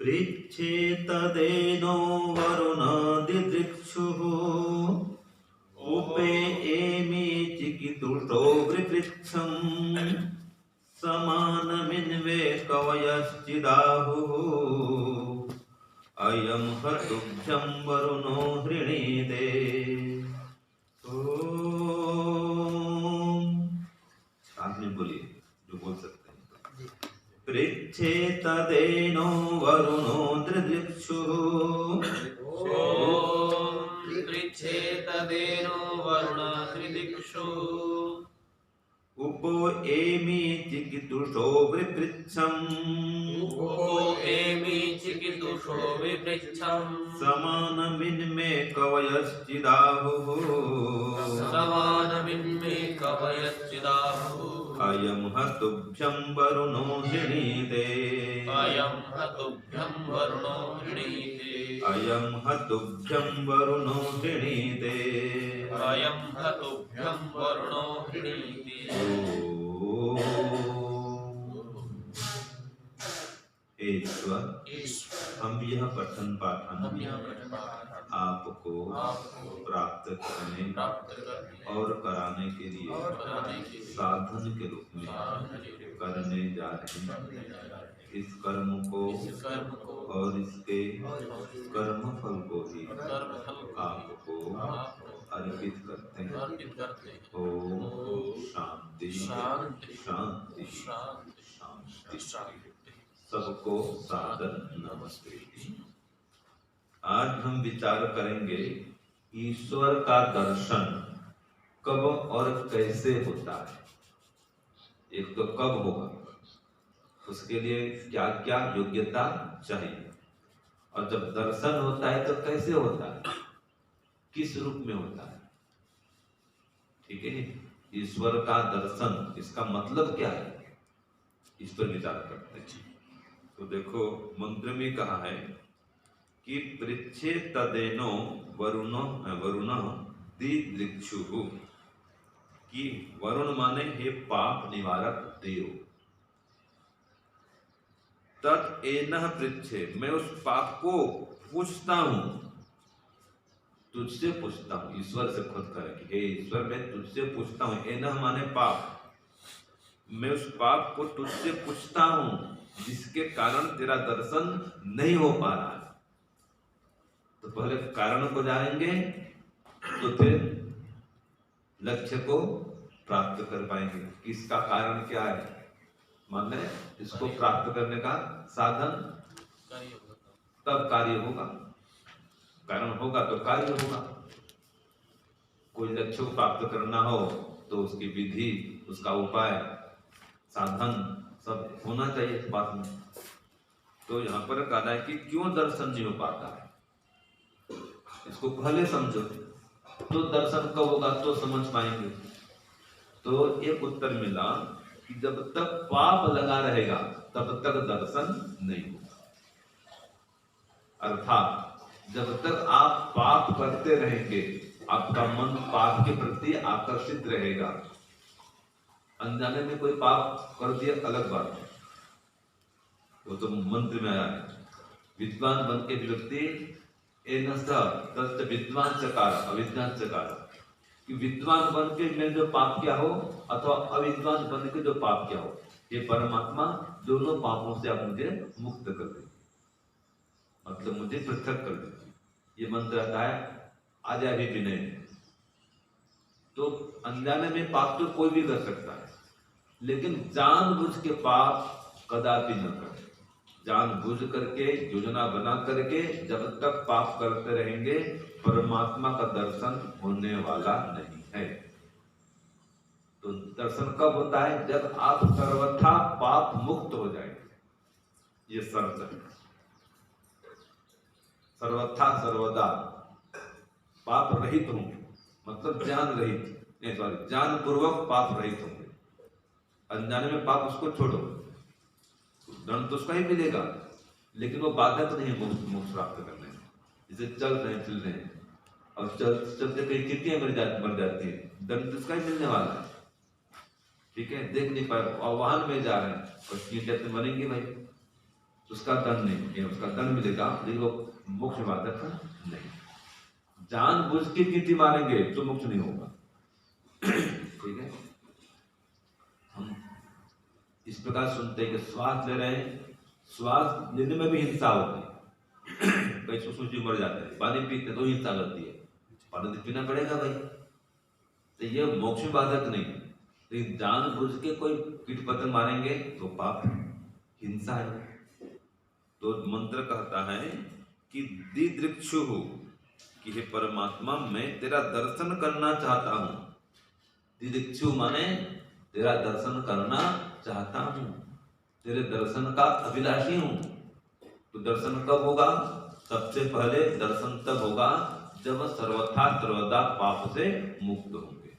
पृच्छेतदेनो वरुणादिदृक्षुः उपे एमि चिकितुषो वृपृच्छम् समानमिन्वे कवयश्चिदाहुः अयं हतुभ्यं वरुणो हृणीते। ओम साथ में बोलिए जो बोल सकते हैं। पृच्छेतदेनो वरुणो दृदृक्षुः पृच्छेतदेनो वरुणदृदिक्षुः उपो एमि चिकितुषो वृपृच्छम् उपो एमि चिकितुषो विपृच्छम् समानमिन्मे कवयश्चिदाहुः समानमिन्मे कवयश्चिदाहुः अयं हतुभ्यं वरुणो हृणीते। अयं हतुभ्यं वरुणो हृणीते। अयं हतुभ्यं वरुणो हृणीते। अयं हतुभ्यं वरुणो हृणीते। ईश्वर हम यह पठन पाठन आपको प्राप्त करने और कराने के लिए साधन के रूप में करने जा रहे हैं। इस कर्म को और इसके कर्म फल को ही आपको अर्पित करते हैं। ओम शांति शांति शांति शांति। सबको सादर नमस्ते। आज हम विचार करेंगे ईश्वर का दर्शन कब और कैसे होता है। एक तो कब होगा, उसके लिए क्या क्या योग्यता चाहिए, और जब दर्शन होता है तो कैसे होता है, किस रूप में होता है। ठीक है, ईश्वर का दर्शन इसका मतलब क्या है, इस पर विचार करते हैं। तो देखो मंत्र में कहा है कि पृच्छेतदेनो वरुणः दिदृक्षुः, कि वरुण माने हे पाप निवारक देव। तत् एनः पृच्छे, मैं उस पाप को पूछता हूं, तुझसे पूछता हूं। ईश्वर से खुद करें कि हे ईश्वर मैं तुझसे पूछता हूं। एनः माने पाप, मैं उस पाप को तुझसे पूछता हूं जिसके कारण तेरा दर्शन नहीं हो पा रहा है। तो पहले कारण को जानेंगे तो फिर लक्ष्य को प्राप्त कर पाएंगे। किसका कारण क्या है, माने इसको प्राप्त करने का साधन, तब कार्य होगा। कारण होगा तो कार्य होगा। कोई लक्ष्य को प्राप्त करना हो तो उसकी विधि, उसका उपाय, साधन सब होना चाहिए इस बात में। तो यहाँ पर कहा है कि क्यों दर्शन नहीं हो पाता है, इसको पहले समझो तो दर्शन कब होगा तो समझ पाएंगे। तो एक उत्तर मिला कि जब तक पाप लगा रहेगा तब तक दर्शन नहीं होगा। अर्थात जब तक आप पाप करते रहेंगे आपका मन पाप के प्रति आकर्षित रहेगा। अनजाने में कोई पाप कर दिया अलग बात है, वो तो मंत्र में आया है। विद्वान बन के व्यक्ति विद्वान चकार अविद्वान चकार, कि विद्वान बन के मैं जो पाप किया हो अथवा अविद्वान बन के जो पाप किया हो, ये परमात्मा दोनों पापों से आप मुझे मुक्त कर दे, मतलब मुझे पृथक कर दे। ये मंत्र आता है आजादी विनय। तो अनजाने में पाप तो कोई भी कर सकता है, लेकिन जानबूझ के पाप कदापि न करे। जानबूझ करके योजना बना करके जब तक पाप करते रहेंगे परमात्मा का दर्शन होने वाला नहीं है। तो दर्शन कब होता है, जब आप सर्वथा पाप मुक्त हो जाएंगे। ये शर्त है, सर्वथा सर्वदा पाप रहित होंगे, मतलब ज्ञान रहित, नहीं सॉरी ज्ञान पूर्वक पाप रहित होंगे। अनजाने में पाप उसको छोड़ो, दंड तो उसका ही मिलेगा, लेकिन वो बाधक नहीं मोक्ष प्राप्त करने में। जैसे चल रहे हैं और चलते कहीं कितनी मर जाती है, दंड तो उसका ही मिलने वाला है। ठीक है, देख नहीं पाए और वाहन में जा रहे हैं और मरेंगे भाई, उसका दंड नहीं, उसका दंड मिलेगा, लेकिन वो मोक्ष बाधक नहीं। जानबूझ के कीर्ति मारेंगे तो मोक्ष नहीं होगा। ठीक है, हम इस प्रकार सुनते हैं कि श्वास ले रहे हैं, श्वास लेने में भी हिंसा होती है। कई सूची मर जाते हैं, पानी पीते तो हिंसा करती है, पानी तो पीना पड़ेगा भाई। तो ये मोक्ष बाधक नहीं, लेकिन जानबूझ के कोई कीट पतंग मारेंगे तो पाप, हिंसा है। तो मंत्र कहता है कि दिदृक्षु, कि हे परमात्मा मैं तेरा दर्शन करना चाहता हूं। दिदृक्षु माने तेरा दर्शन करना चाहता हूं, तेरे दर्शन का अभिलाषी हूं। तो दर्शन कब होगा? सबसे पहले दर्शन तब होगा जब सर्वथा सर्वदा पाप से मुक्त होंगे,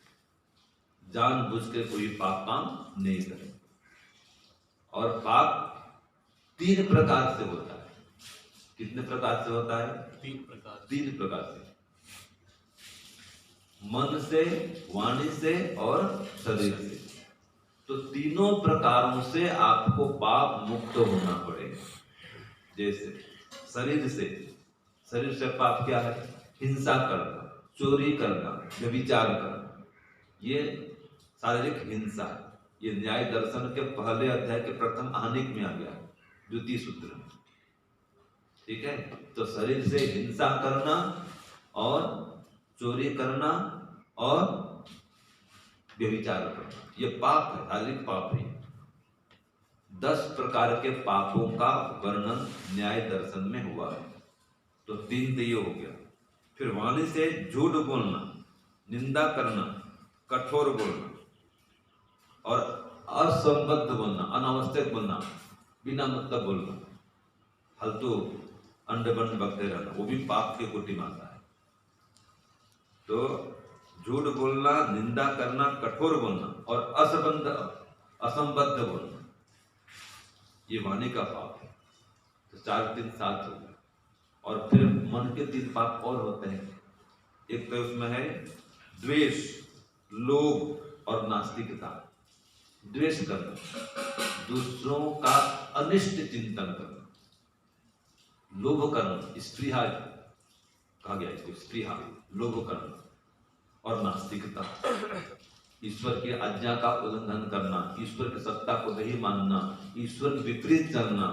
जानबूझ के कोई पाप काम नहीं करेंगे। और पाप 3 प्रकार से होता है। कितने प्रकार से होता है? 3 प्रकार। 3 प्रकार से, मन से, वाणी से और शरीर से। तो तीनों प्रकारों से आपको पाप मुक्त होना पड़ेगा। जैसे शरीर से पाप क्या है? हिंसा करना, चोरी करना, व्यभिचार करना, ये शारीरिक हिंसा है। ये न्याय दर्शन के पहले अध्याय के प्रथम आहनिक में आ गया, द्वितीय सूत्र में। ठीक है, तो शरीर से हिंसा करना और चोरी करना और व्यभिचार करना, ये पाप है, शारीरिक पाप है। 10 प्रकार के पापों का वर्णन न्याय दर्शन में हुआ है। तो 3 तो ये हो गया। फिर वाणी से झूठ बोलना, निंदा करना, कठोर बोलना और असंबद्ध बोलना, अनावश्यक बोलना, बिना मतलब बोलना, फालतू अंडे बंड बकते रहना, वो भी पाप के कोटि में आता है। तो झूठ बोलना, निंदा करना, कठोर बोलना और असंबद्ध बोलना, ये वाणी का पाप है। तो 4 3 7 हो गया। और फिर मन के 3 पाप और होते हैं। एक तो उसमें है द्वेष, लोभ और नास्तिकता। द्वेष करना, दूसरों का अनिष्ट चिंतन करना। लोभ करना, स्पृहा कहा गया इसको, स्पृहा, लोभ करना। और नास्तिकता, ईश्वर की आज्ञा का उल्लंघन करना, ईश्वर की सत्ता को नहीं मानना, ईश्वर के विपरीत चलना,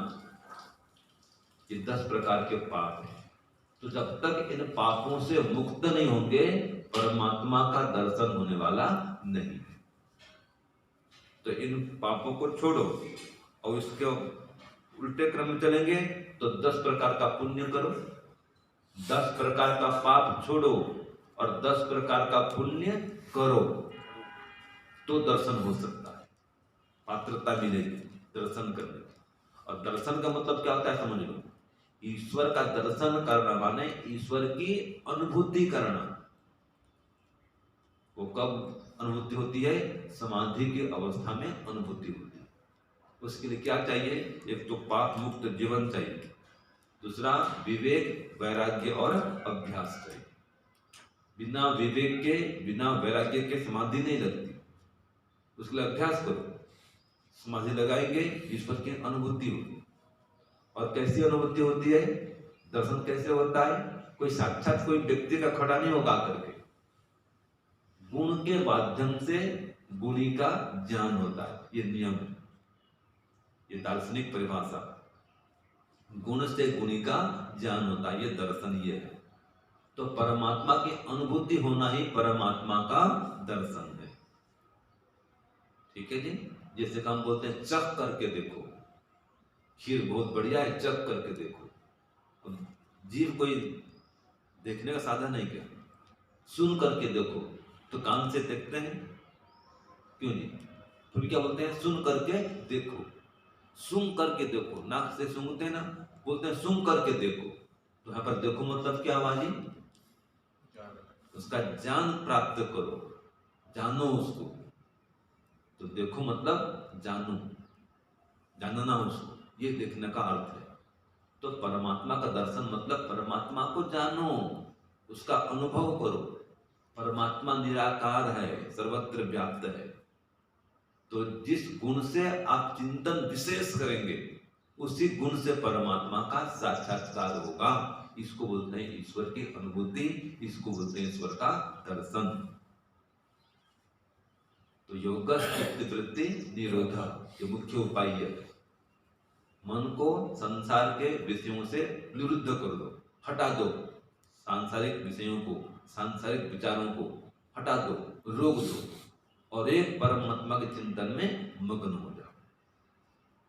ये 10 प्रकार के पाप हैं। तो जब तक इन पापों से मुक्त नहीं होंगे, परमात्मा का दर्शन होने वाला नहीं है। तो इन पापों को छोड़ो और इसके उल्टे क्रम में चलेंगे तो 10 प्रकार का पुण्य करो, 10 प्रकार का पाप छोड़ो और 10 प्रकार का पुण्य करो, तो दर्शन हो सकता है, पात्रता मिलेगी दर्शन करने की। और दर्शन का मतलब क्या होता है समझ लो, ईश्वर का दर्शन करना माने ईश्वर की अनुभूति करना। वो कब अनुभूति होती है? समाधि की अवस्था में अनुभूति होती है। उसके लिए क्या चाहिए? एक तो पाप मुक्त जीवन चाहिए, दूसरा विवेक, वैराग्य और अभ्यास चाहिए। बिना विवेक के, बिना वैराग्य के समाधि नहीं लगती। उसके लिए अभ्यास करो, समाधि लगाएंगे, ईश्वर की अनुभूति होगी। और कैसी अनुभूति होती है? दर्शन कैसे होता है? कोई साक्षात कोई व्यक्ति का खड़ा नहीं होगा करके, गुण के माध्यम से गुणी का ज्ञान होता है। ये नियम है, ये दार्शनिक परिभाषा, गुण से गुणी का ज्ञान होता है, ये दर्शन ये है। तो परमात्मा की अनुभूति होना ही परमात्मा का दर्शन है। ठीक है जी। जैसे हम बोलते हैं चख करके देखो, खीर बहुत बढ़िया है, चख करके देखो। जीव कोई देखने का साधन नहीं, क्या सुन करके देखो, तो कान से देखते हैं क्यों नहीं? फिर क्या बोलते हैं? सुन करके देखो, सुन करके देखो। नाक से सूंघते हैं ना, बोलते हैं सुन करके देखो। तो यहाँ पर देखो मतलब क्या हुआ जी? उसका ज्ञान प्राप्त करो, जानो उसको। तो देखो मतलब जानो, जानना उसको, ये देखने का अर्थ है। तो परमात्मा का दर्शन मतलब परमात्मा को जानो, उसका अनुभव करो। परमात्मा निराकार है, सर्वत्र व्याप्त है। तो जिस गुण से आप चिंतन विशेष करेंगे उसी गुण से परमात्मा का साक्षात्कार होगा। इसको बोलते हैं ईश्वर की अनुभूति, इसको बोलते हैं ईश्वर का दर्शन। तो योग चित्तवृत्ति निरोध ये मुख्य उपाय है। मन को संसार के विषयों से निरुद्ध कर दो, हटा दो। सांसारिक विषयों को, सांसारिक विचारों को हटा दो, रोक दो और एक परमात्मा के चिंतन में मग्न हो जाओ,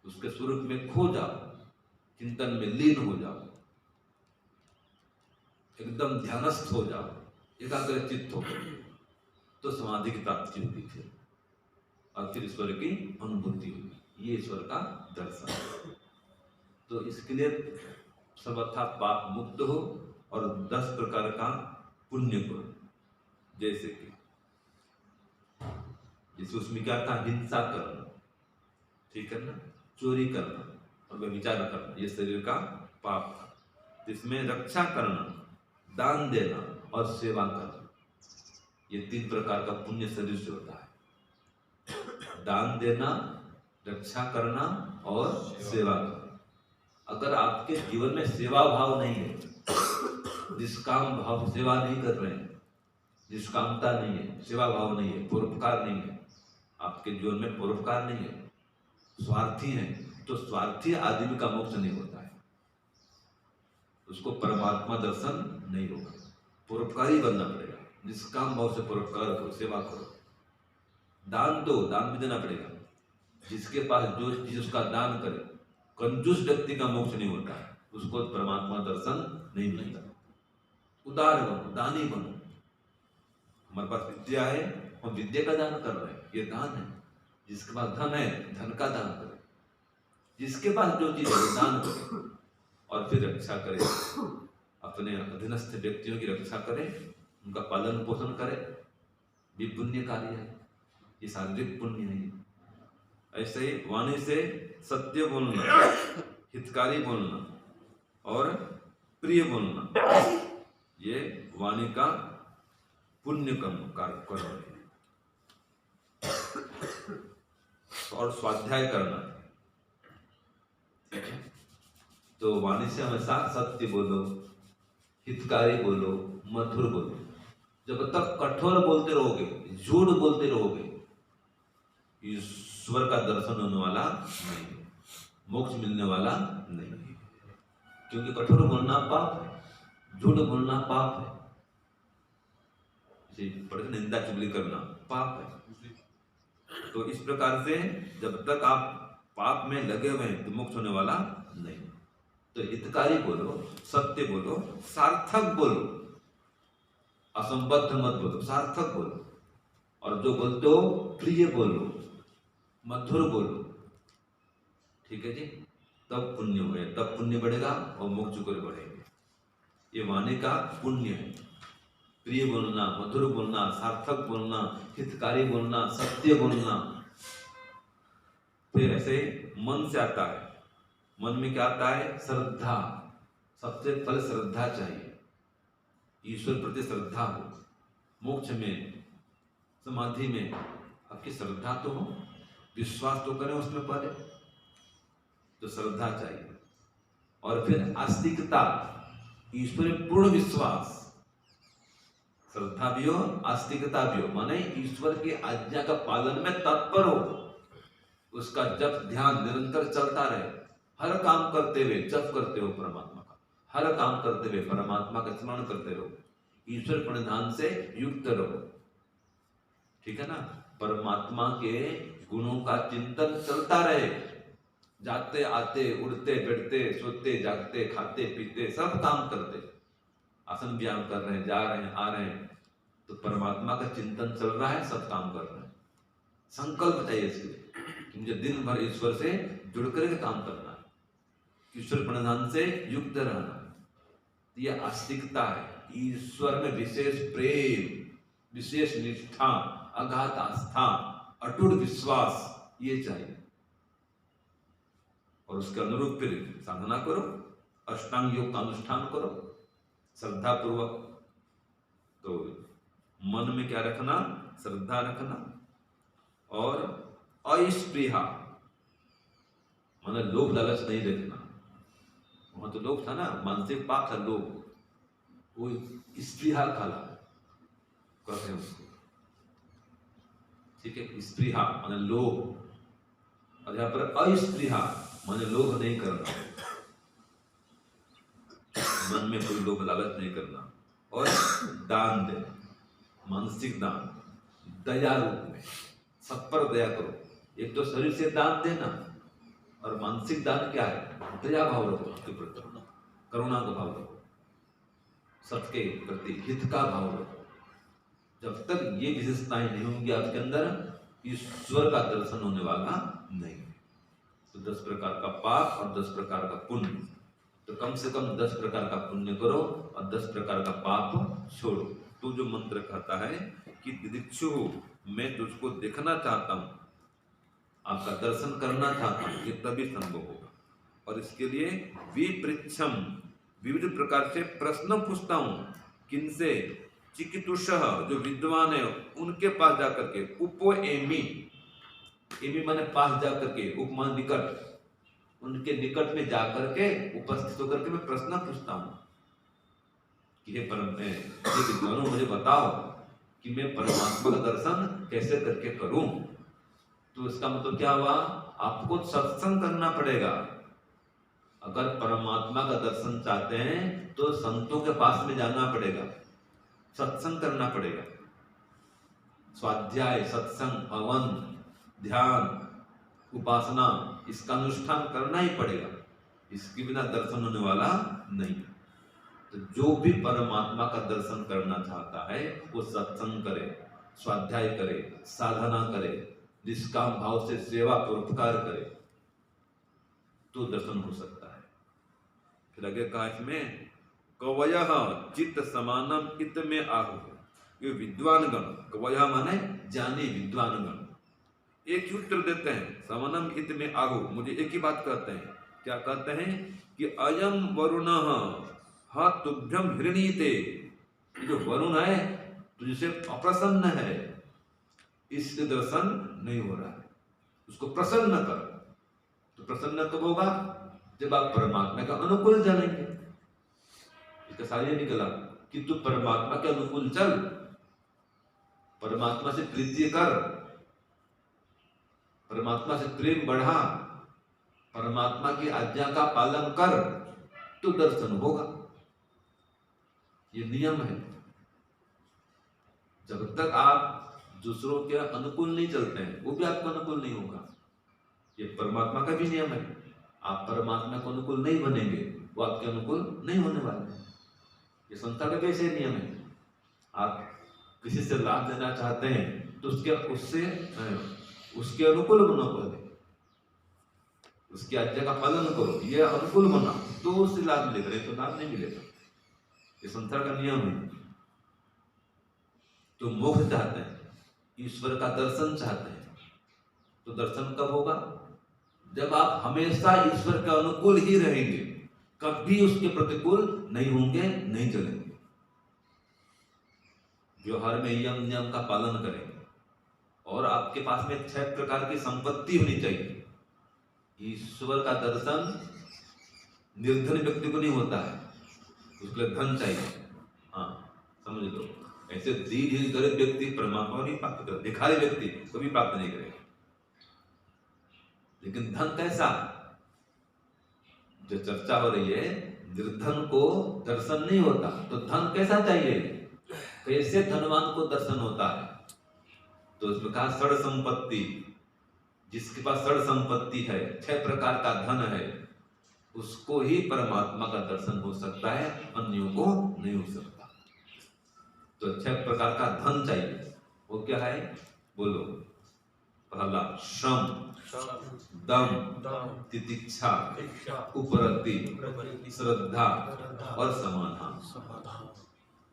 उसके स्वरूप में खो जाओ, चिंतन में लीन हो जाओ, एकदम ध्यानस्थ हो जाओ, एकाग्र चित्त हो, तो समाधि की प्राप्ति होगी फिर, और फिर ईश्वर की अनुभूति होगी। ये ईश्वर का दर्शन है। तो इसके लिए सर्वथा पाप मुक्त हो और 10 प्रकार का पुण्य करो। जैसे कि उसमें क्या था, हिंसा करना, ठीक है ना, चोरी करना और व्यभिचार करना, ये शरीर का पाप था। इसमें रक्षा करना, दान देना और सेवा करना, ये 3 प्रकार का पुण्य शरीर से होता है। दान देना, रक्षा करना और सेवा करना। अगर आपके जीवन में सेवा भाव नहीं है, निष्काम भाव, सेवा नहीं कर रहे हैं, निष्कामता नहीं है, सेवा भाव नहीं है, परोपकार नहीं है, आपके जीवन में परोपकार नहीं है, स्वार्थी है, तो स्वार्थी आदमी का मोक्ष नहीं होता है, उसको परमात्मा दर्शन नहीं होगा। परोपकारी बनना पड़ेगा, निष्काम भाव से परोपकार करो, सेवा करो, दान दो, दान भी देना पड़ेगा। जिसके पास जो चीज उसका दान करे, कंजूस व्यक्ति का मोक्ष नहीं होता है, उसको परमात्मा दर्शन नहीं मिलता। उदार बनो, दानी बनो। हमारे पास विद्या है, हम विद्या का दान कर रहे हैं, ये दान है। जिसके पास धन है, धन का दान करे, जिसके पास जो चीज है दान करे, और फिर रक्षा करे, अपने अधीनस्थ व्यक्तियों की रक्षा करे, उनका पालन पोषण करे, भी पुण्य कार्य है, ये शारीरिक पुण्य है। ऐसे ही वाणी से सत्य बोलना, हितकारी बोलना और प्रिय बोलना, ये वाणी का पुण्य कर्म है। और स्वाध्याय करना, ठीक है। तो वाणी से हमेशा सत्य बोलो, हितकारी बोलो, मधुर बोलो। जब तक कठोर बोलते रहोगे, झूठ बोलते रहोगे, ईश्वर का दर्शन होने वाला नहीं, मोक्ष मिलने वाला नहीं। क्योंकि कठोर बोलना पाप है, झूठ बोलना पाप है, पढ़ निंदा चुगली करना पाप है। तो इस प्रकार से जब तक आप पाप में लगे हुए हैं तो मोक्ष होने वाला नहीं। तो हितकारी बोलो, सत्य बोलो, सार्थक बोलो, असंबद्ध मत बोलो, सार्थक बोलो। और जो बोलते हो प्रिय बोलो, मधुर बोलो, ठीक है जी। तब पुण्य हुए, तब पुण्य बढ़ेगा और मोक्ष को बढ़ेंगे। ये वाणी का पुण्य है। प्रिय बोलना, मधुर बोलना, सार्थक बोलना, हितकारी बोलना, सत्य बोलना। फिर ऐसे मन से आता है, मन में क्या आता है, श्रद्धा। सबसे पहले श्रद्धा चाहिए, ईश्वर प्रति श्रद्धा हो। मोक्ष में, समाधि में आपकी श्रद्धा तो हो, विश्वास तो करें उसमें पहले, तो श्रद्धा चाहिए। और फिर आस्तिकता, ईश्वर में पूर्ण विश्वास। श्रद्धा भी हो, आस्तिकता भी हो, माने ईश्वर की आज्ञा का पालन में तत्पर हो, उसका जप ध्यान निरंतर चलता रहे। हर काम करते हुए जप करते हो परमात्मा का, हर काम करते हुए परमात्मा का स्मरण करते रहो, ईश्वर प्रणिधान से युक्त रहो, ठीक है ना। परमात्मा के गुणों का चिंतन चलता रहे, जाते आते, उड़ते बैठते, सोते जागते, खाते पीते, सब काम करते, आसन व्यायाम कर रहे हैं, जा रहे हैं, आ रहे हैं, तो परमात्मा का चिंतन चल रहा है, सब काम कर रहे हैं। संकल्प चाहिए इसके लिए कि मुझे दिन भर ईश्वर से जुड़ करके काम करना है, ईश्वर प्रणिधान से युक्त रहना है। यह आस्तिकता है, ईश्वर में विशेष प्रेम, विशेष निष्ठा, अगाध आस्था, अटूट विश्वास, ये चाहिए। और उसके अनुरूप फिर साधना करो, अष्टांग योग का अनुष्ठान करो श्रद्धा पूर्वक। तो मन में क्या रखना, श्रद्धा रखना। और अस्पृहा, माने लोभ लालच नहीं रखना। वहां तो लोभ था ना, मानसिक पाप था लोभ, वो स्पृहा काला कहते हैं उसको, ठीक है। स्पृहा माने लोभ, और यहाँ पर अस्पृहा माने लोभ नहीं करना, मन में कोई लोभ लालच नहीं करना। और दान देना, मानसिक दान, दया रूप में, सब पर दया करो। एक तो शरीर से दान देना, और मानसिक दान क्या है? दया भाव रखो, उसके प्रति करुणा का भाव रखो, सबके प्रति हित का भाव रखो। जब तक ये विशेषताएं नहीं होंगी आपके अंदर, ईश्वर का दर्शन होने वाला नहीं। तो 10 प्रकार का पाप और 10 प्रकार का पुण्य, तो कम से कम 10 प्रकार का पुण्य करो और 10 प्रकार का पाप छोड़ो। तो जो मंत्र कहता है कि दिदिक्षु, मैं तुझको देखना चाहता हूं, आपका दर्शन करना चाहता हूं, ये तभी संभव होगा। और इसके लिए विपृच्छम, विविध प्रकार से प्रश्न पूछता हूं। किनसे? चिकितुषः, जो विद्वान है उनके पास जाकर के, उपो एमी, एमी माने पास जाकर के, उपमान निकट, उनके निकट में जाकर के उपस्थित होकर के मैं प्रश्न पूछता हूं कि हे परम, ये विद्वानों मुझे बताओ कि मैं परमात्मा का दर्शन कैसे करके करूं। तो इसका मतलब क्या हुआ? आपको सत्संग करना पड़ेगा। अगर परमात्मा का दर्शन चाहते हैं तो संतों के पास में जाना पड़ेगा, सत्संग करना पड़ेगा। स्वाध्याय, सत्संग, हवन, ध्यान, उपासना, इसका अनुष्ठान करना ही पड़ेगा। इसके बिना दर्शन होने वाला नहीं। तो जो भी परमात्मा का दर्शन करना चाहता है वो सत्संग करे, स्वाध्याय करे, साधना करे, निष्काम भाव से सेवा परोपकार करे, तो दर्शन हो सकता है। फिर आगे कहा इसमें, कवयः चित्त समानम इत में आहु, ये विद्वानगण, कवयः माने जाने विद्वानगण, एक ही उत्तर देते हैं, समानम इत में आहु, मुझे एक ही बात कहते हैं। क्या कहते हैं? कि अयम वरुणः हा तुभ्यम हृणीते, जो वरुण है तुझसे अप्रसन्न है, इसके दर्शन नहीं हो रहा है, उसको प्रसन्न कर। तो प्रसन्न कब होगा? जब आप परमात्मा का अनुकूल जानेंगे। इसका सारे निकला कि तू परमात्मा के अनुकूल चल, परमात्मा से प्रीति कर, परमात्मा से प्रेम बढ़ा, परमात्मा की आज्ञा का पालन कर, तो दर्शन होगा। ये नियम है। जब तक आप दूसरों के अनुकूल नहीं चलते हैं, वो भी आपको अनुकूल नहीं होगा। ये परमात्मा का भी नियम है। आप परमात्मा को अनुकूल नहीं बनेंगे, वो आपके अनुकूल नहीं होने वाले। ये संसार का भी ऐसे नियम है। आप किसी से लाभ लेना चाहते हैं तो उसके अनुकूल बनो, पहले उसकी आज्ञा का पालन करो, ये अनुकूल बना तो उससे लाभ मिलेगा, नहीं तो लाभ नहीं मिलेगा। ये संसार का नियम है। तो मोक्ष चाहते हैं, ईश्वर का दर्शन चाहते हैं, तो दर्शन कब होगा? जब आप हमेशा ईश्वर के अनुकूल ही रहेंगे, कभी उसके प्रतिकूल नहीं होंगे, नहीं चलेंगे। व्यवहार में यम नियम का पालन करेंगे। और आपके पास में 6 प्रकार की संपत्ति होनी चाहिए। ईश्वर का दर्शन निर्धन व्यक्ति को नहीं होता है, उसके लिए धन चाहिए। हाँ, समझ लो। ऐसे दीन गरीब व्यक्ति परमात्मा नहीं प्राप्त कर, भिखारी व्यक्ति कभी प्राप्त नहीं करेगा। लेकिन धन कैसा? जो चर्चा हो रही है, निर्धन को दर्शन नहीं होता, तो धन कैसा चाहिए? कैसे धनवान को दर्शन होता है? तो उसमें कहा षड संपत्ति, जिसके पास षड संपत्ति है, 6 प्रकार का धन है, उसको ही परमात्मा का दर्शन हो सकता है, अन्यों को नहीं हो सकता। तो 6 प्रकार का धन चाहिए। वो क्या है? बोलो। पहला श्रम, दम, तितिक्षा, उपरति, श्रद्धा और समाधान।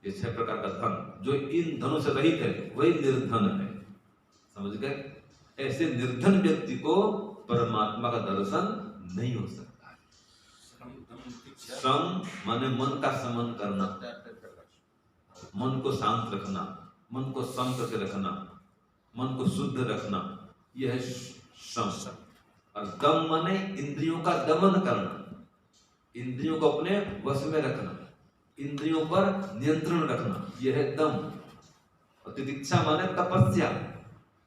ये 6 प्रकार का धन, जो इन धनों से रहित है वही निर्धन है। समझ गए? ऐसे निर्धन व्यक्ति को परमात्मा का दर्शन नहीं हो सकता है। श्रम माने मन का समन करना, मन को शांत रखना, मन को सम करके रखना, मन को शुद्ध रखना, यह है श्रम। और दम माने इंद्रियों का दमन करना, इंद्रियों को अपने वश में रखना, इंद्रियों पर नियंत्रण रखना, यह है दम। और तितिक्षा माने तपस्या,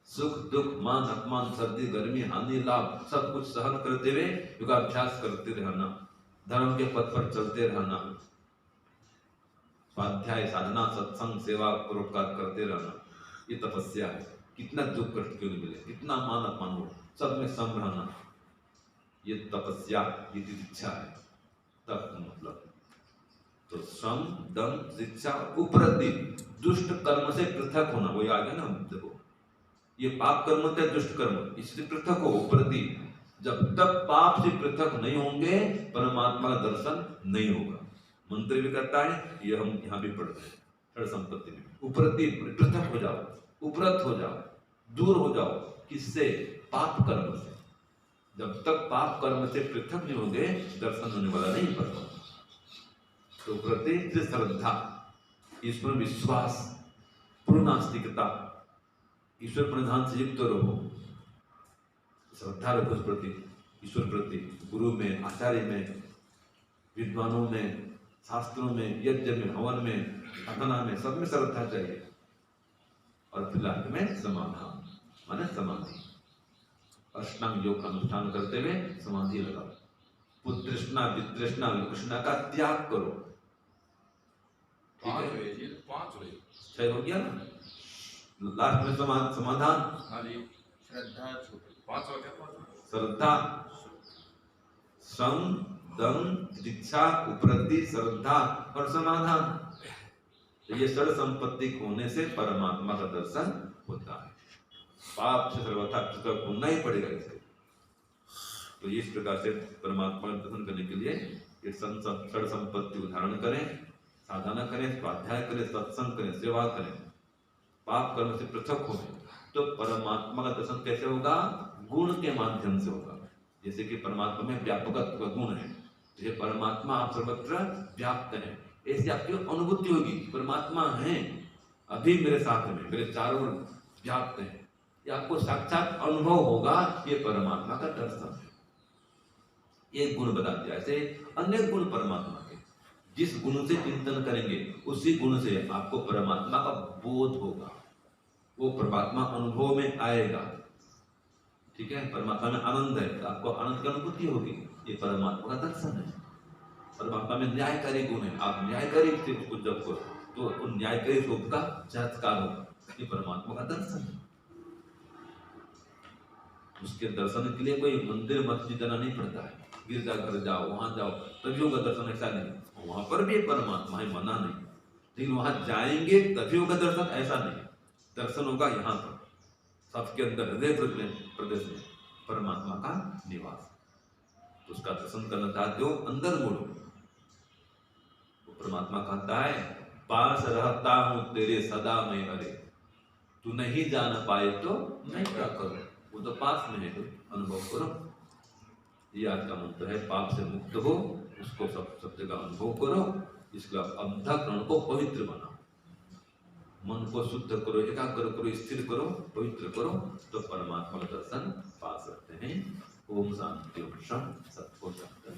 सुख दुख मान अपमान सर्दी गर्मी हानि लाभ सब कुछ सहन करते हुए योगाभ्यास करते रहना, धर्म के पथ पर चलते रहना, स्वाध्याय साधना सत्संग सेवा परोपकार करते रहना, ये तपस्या है। कितना दुख कष्ट क्यों नहीं मिले, कितना मान अपमान हो, सब में सम रहना, ये तपस्या, ये तितिक्षा है। तप मतलब तो श्रम दम शिक्षा उपरति, दुष्ट कर्म से पृथक होना, वही आ गया ना। देखो ये पाप कर्म होता है, दुष्ट कर्म, इससे पृथक हो। उपरति, जब तक पाप से पृथक नहीं होंगे परमात्मा का दर्शन नहीं होगा। मंत्र भी करता है, ये हम यहाँ भी पढ़ते हैं षड संपत्ति में। उपरति, पृथक हो जाओ, उपरत हो जाओ, दूर हो जाओ, किससे? पाप कर्म से। जब तक पाप कर्म से पृथक नहीं होंगे दर्शन होने वाला नहीं परमात्मा। तो प्रति श्रद्धा, ईश्वर विश्वास, पूर्ण नास्तिकता, ईश्वर प्रधान से युक्त रहो, श्रद्धा रखो उस प्रति, ईश्वर प्रति, गुरु में, आचार्य में, विद्वानों में, शास्त्रों में, यज्ञ में, हवन में, साधना में, सब में श्रद्धा चाहिए। और फिर लास्ट में समाधान माने समाधि, अष्टांग योग का अनुष्ठान करते हुए समाधि लगाओ। पुत्रृष्णा वितृष्णा विकृष्णा का त्याग करो। ठीक है, 6 हो गया ना। लास्ट में समाधान, श्रद्धा, श्रद्धा, सम दम दीक्षा उपरति श्रद्धा और समाधान। तो ये षड संपत्ति होने से परमात्मा का दर्शन होता है। पाप से सर्वथा पृथक होना ही पड़ेगा इसे। तो इस प्रकार से परमात्मा का दर्शन करने के लिए ये षड संपत्ति उदाहरण करें, साधना करें, स्वाध्याय करें, सत्संग करें, सेवा करें, पाप कर्म से पृथक हो। तो परमात्मा का दर्शन कैसे होगा? गुण के माध्यम से होगा। जैसे कि परमात्मा में व्यापकत्व का गुण है, जैसे परमात्मा आप सर्वत्र व्याप्त है, ऐसी आपकी अनुभूति होगी। परमात्मा है अभी मेरे साथ में, मेरे चारों ओर व्याप्त है, ये आपको साक्षात अनुभव होगा। ये परमात्मा का दर्शन है। एक गुण बता दिया, ऐसे अनेक गुण परमात्मा के, जिस गुण से चिंतन करेंगे उसी गुण से आपको परमात्मा का बोध होगा, वो परमात्मा अनुभव में आएगा। ठीक है, परमात्मा में आनंद है तो आपको आनंद की अनुभूति होगी, ये परमात्मा का दर्शन है। परमात्मा में न्यायकारी गुण है, आप न्यायकारी से उसको जब करो तो उन न्यायकारी शोध का चमत्कार होगा, ये परमात्मा का दर्शन है। उसके दर्शन के लिए कोई मंदिर मस्जिद जाना नहीं पड़ता है, गिरजाघर जाओ, वहां जाओ तभी होगा दर्शन, ऐसा नहीं। वहां पर भी परमात्मा है, मना नहीं, लेकिन वहां जाएंगे तभी होगा दर्शन, ऐसा नहीं। दर्शन होगा यहाँ पर, सबके अंदर हृदय प्रदेश में परमात्मा का निवास। तो उसका दर्शन करना चाहते हो, अंदर मुड़ो। तो परमात्मा कहता है, पास रहता हूं तेरे सदा मैं हरे, तू नहीं जान पाए तो मैं क्या करूं। वो तो पास में है, तो अनुभव करो। ये आज का मंत्र है, पाप से मुक्त हो, उसको सब जगह अनुभव करो। इसके अंतःकरण को पवित्र बनाओ, मन को शुद्ध करो, एकाग्र करो, स्थिर करो, पवित्र करो, तो परमात्मा का दर्शन पा सकते हैं। ओम शांति, ओम शांति, सबको शांति।